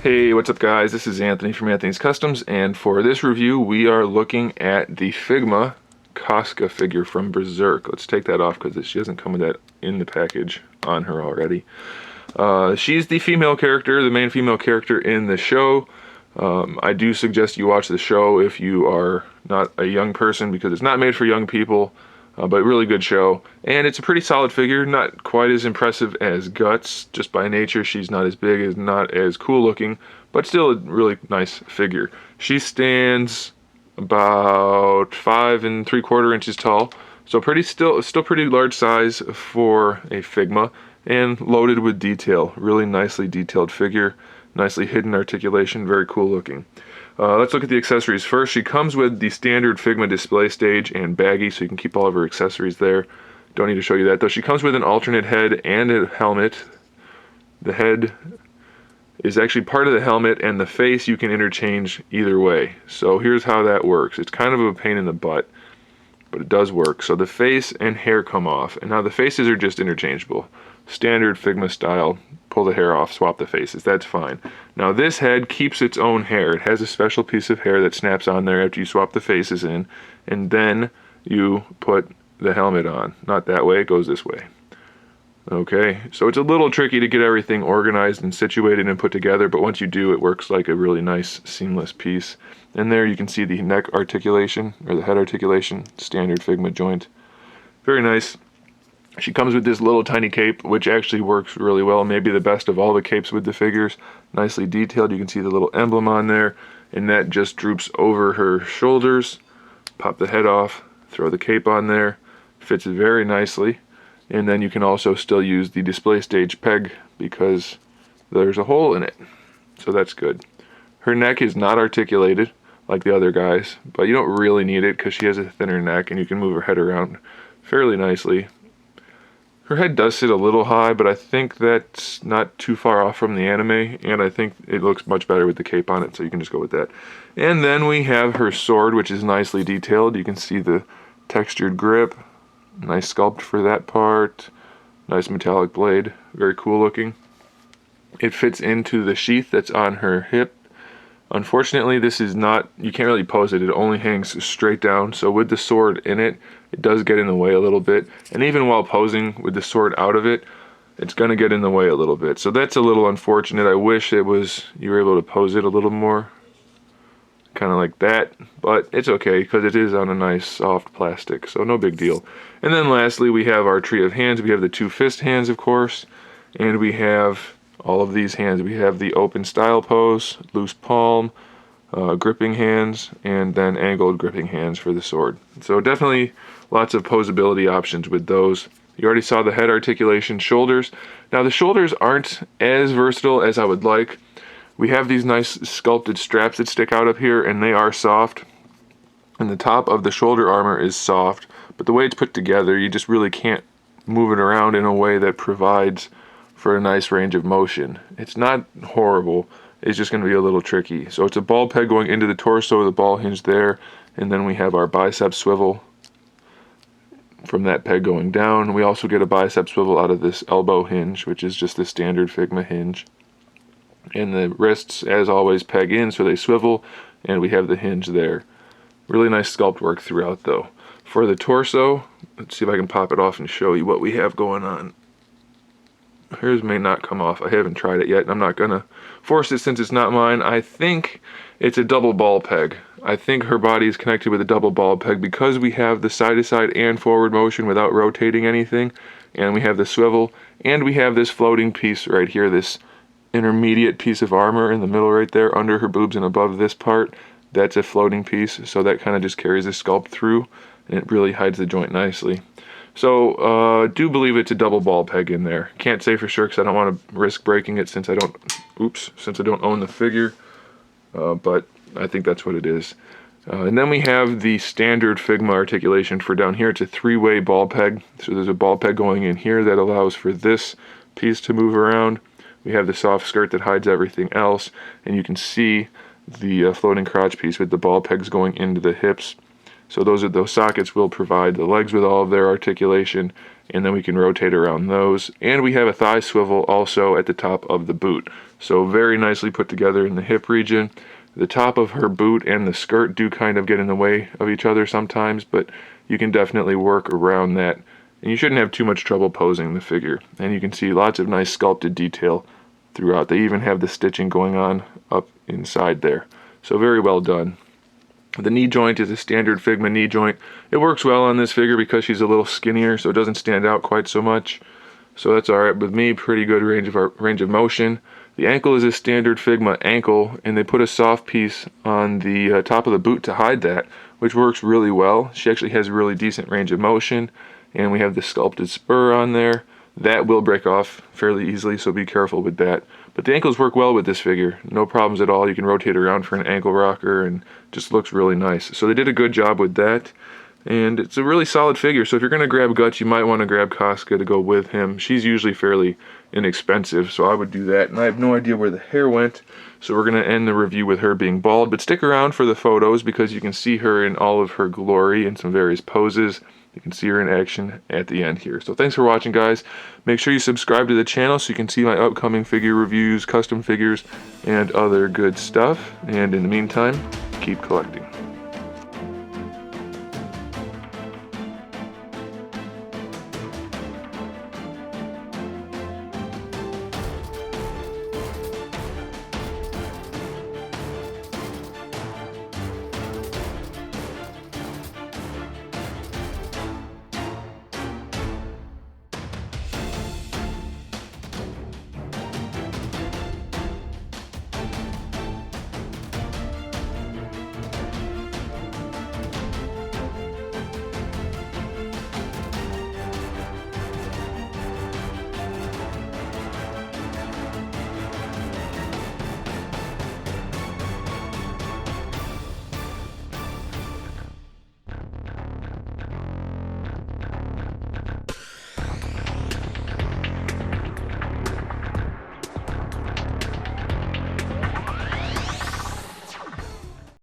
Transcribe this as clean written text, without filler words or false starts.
Hey, what's up guys? This is Anthony from Anthony's Customs, and for this review we are looking at the Figma CASCA figure from Berserk. Let's take that off because she doesn't come with that in the package on her already. She's the female character, the main female character in the show. I do suggest you watch the show if you are not a young person because it's not made for young people. But really good show, and it's a pretty solid figure, not quite as impressive as Guts, just by nature. She's not as big, not as cool looking, but still a really nice figure. She stands about 5 3/4 inches tall, so still pretty large size for a Figma, and loaded with detail. Really nicely detailed figure, nicely hidden articulation, very cool looking. Let's look at the accessories first. She comes with the standard Figma display stage and baggie, so you can keep all of her accessories there. Don't need to show you that, though. She comes with an alternate head and a helmet. The head is actually part of the helmet, and the face you can interchange either way. So here's how that works. It's kind of a pain in the butt, but it does work. So the face and hair come off, and now the faces are just interchangeable. Standard Figma style. Pull the hair off, swap the faces, that's fine. Now this head keeps its own hair. It has a special piece of hair that snaps on there after you swap the faces in, and then you put the helmet on. Not that way, it goes this way. Okay, so it's a little tricky to get everything organized and situated and put together, but once you do, it works like a really nice seamless piece. And there you can see the neck articulation, or the head articulation, standard Figma joint. Very nice. She comes with this little tiny cape, which actually works really well, maybe the best of all the capes with the figures. Nicely detailed, you can see the little emblem on there, and that just droops over her shoulders. Pop the head off, throw the cape on there, fits very nicely, and then you can also still use the display stage peg because there's a hole in it, so that's good. Her neck is not articulated like the other guys, but you don't really need it because she has a thinner neck and you can move her head around fairly nicely. Her head does sit a little high, but I think that's not too far off from the anime, and I think it looks much better with the cape on it, so you can just go with that. And then we have her sword, which is nicely detailed. You can see the textured grip, nice sculpt for that part, nice metallic blade, very cool looking. It fits into the sheath that's on her hip. Unfortunately, this is not, you can't really pose it, it only hangs straight down, so with the sword in it, it does get in the way a little bit, and even while posing with the sword out of it, it's going to get in the way a little bit, so that's a little unfortunate. I wish you were able to pose it a little more, kind of like that, but it's okay, because it is on a nice soft plastic, so no big deal. And then lastly, we have our tree of hands. We have the two fist hands, of course, and we have all of these hands. We have the open style pose, loose palm, gripping hands, and then angled gripping hands for the sword. So definitely lots of posability options with those. You already saw the head articulation, shoulders. Now the shoulders aren't as versatile as I would like. We have these nice sculpted straps that stick out up here, and they are soft. And the top of the shoulder armor is soft, but the way it's put together, you just really can't move it around in a way that provides for a nice range of motion. It's not horrible, it's just going to be a little tricky. So it's a ball peg going into the torso with a ball hinge there, and then we have our bicep swivel from that peg going down. We also get a bicep swivel out of this elbow hinge, which is just the standard Figma hinge. And the wrists, as always, peg in so they swivel, and we have the hinge there. Really nice sculpt work throughout though. For the torso, let's see if I can pop it off and show you what we have going on. Hers may not come off. I haven't tried it yet, and I'm not gonna force it since it's not mine. I think it's a double ball peg. I think her body is connected with a double ball peg because we have the side-to-side and forward motion without rotating anything, and we have the swivel, and we have this floating piece right here, this intermediate piece of armor in the middle right there under her boobs and above this part. That's a floating piece, so that kind of just carries the sculpt through, and it really hides the joint nicely. So, do believe it's a double ball peg in there. Can't say for sure because I don't want to risk breaking it since I don't own the figure. But I think that's what it is. And then we have the standard Figma articulation for down here. It's a three-way ball peg. So there's a ball peg going in here that allows for this piece to move around. We have the soft skirt that hides everything else. And you can see the floating crotch piece with the ball pegs going into the hips. So those sockets will provide the legs with all of their articulation, and then we can rotate around those. And we have a thigh swivel also at the top of the boot. So very nicely put together in the hip region. The top of her boot and the skirt do kind of get in the way of each other sometimes, but you can definitely work around that. And you shouldn't have too much trouble posing the figure. And you can see lots of nice sculpted detail throughout. They even have the stitching going on up inside there. So very well done. The knee joint is a standard Figma knee joint. It works well on this figure because she's a little skinnier, so it doesn't stand out quite so much. So that's alright with me. Pretty good range of motion. The ankle is a standard Figma ankle, and they put a soft piece on the top of the boot to hide that, which works really well. She actually has a really decent range of motion, and we have the sculpted spur on there. That will break off fairly easily, so be careful with that. But the ankles work well with this figure. No problems at all. You can rotate around for an ankle rocker, and just looks really nice. So they did a good job with that. And it's a really solid figure, so if you're going to grab Guts, you might want to grab CASCA to go with him. She's usually fairly inexpensive, so I would do that. And I have no idea where the hair went, so we're going to end the review with her being bald. But stick around for the photos because you can see her in all of her glory in some various poses. You can see her in action at the end here. So thanks for watching, guys. Make sure you subscribe to the channel so you can see my upcoming figure reviews, custom figures, and other good stuff. And in the meantime, keep collecting.